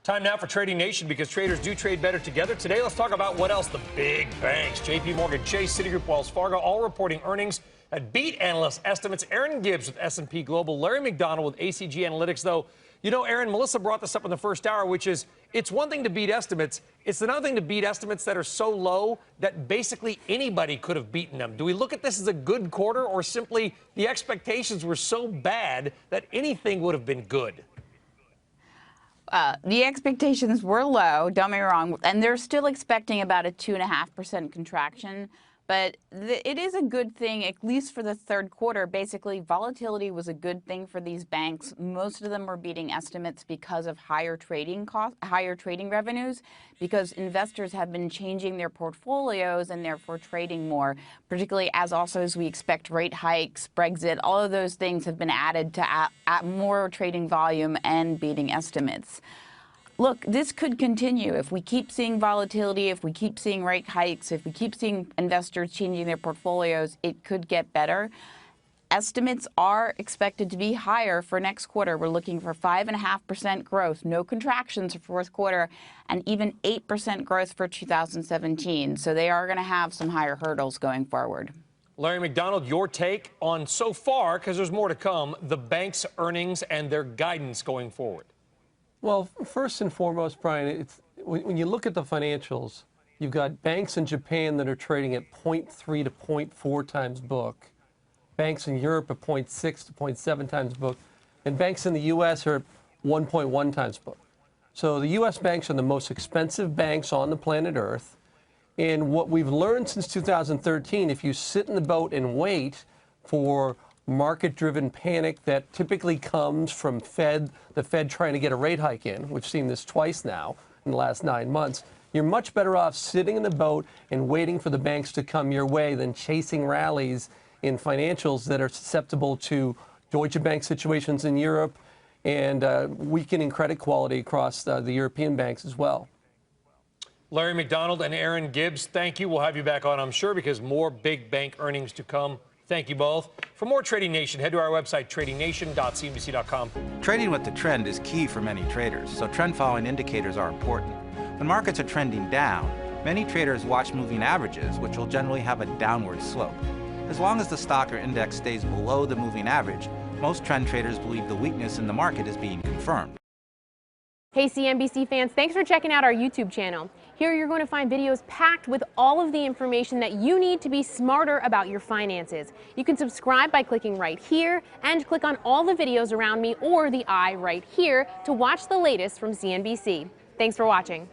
Time now for Trading Nation, because traders do trade better together. Today, let's talk about what else. The big banks, JP Morgan Chase, Citigroup, Wells Fargo, all reporting earnings that beat analyst estimates. Erin Gibbs with S&P Global, Larry McDonald with ACG Analytics. Though, you know, Erin, Melissa brought this up in the first hour, which is it's one thing to beat estimates. It's another thing to beat estimates that are so low that basically anybody could have beaten them. Do we look at this as a good quarter, or simply the expectations were so bad that anything would have been good? The expectations were low, don't get me wrong, and they're still expecting about a 2.5% contraction. But it is a good thing, at least for the third quarter. Basically, volatility was a good thing for these banks. Most of them were beating estimates because of higher trading costs, higher trading revenues, because investors have been changing their portfolios and therefore trading more, particularly as we expect rate hikes, Brexit, all of those things have been added to more trading volume and beating estimates. Look, this could continue. If we keep seeing volatility, if we keep seeing rate hikes, if we keep seeing investors changing their portfolios, it could get better. Estimates are expected to be higher for next quarter. We're looking for 5.5% growth, no contractions for fourth quarter, and even 8% growth for 2017. So they are going to have some higher hurdles going forward. Larry McDonald, your take on so far, because there's more to come, the bank's earnings and their guidance going forward. Well, first and foremost, Brian, when you look at the financials, you've got banks in Japan that are trading at 0.3 to 0.4 times book, banks in Europe at 0.6 to 0.7 times book, and banks in the U.S. are at 1.1 times book. So the U.S. banks are the most expensive banks on the planet Earth. And what we've learned since 2013, if you sit in the boat and wait for market-driven panic that typically comes from the Fed trying to get a rate hike in, we've seen this twice now in the last 9 months, you're much better off sitting in the boat and waiting for the banks to come your way than chasing rallies in financials that are susceptible to Deutsche Bank situations in Europe and weakening credit quality across the European banks as well. Larry McDonald and Erin Gibbs, thank you. We'll have you back on, I'm sure, because more big bank earnings to come. Thank you both. For more Trading Nation, head to our website, tradingnation.cnbc.com. Trading with the trend is key for many traders, so trend-following indicators are important. When markets are trending down, many traders watch moving averages, which will generally have a downward slope. As long as the stock or index stays below the moving average, most trend traders believe the weakness in the market is being confirmed. Hey CNBC fans, thanks for checking out our YouTube channel. Here you're going to find videos packed with all of the information that you need to be smarter about your finances. You can subscribe by clicking right here and click on all the videos around me or the eye right here to watch the latest from CNBC. Thanks for watching.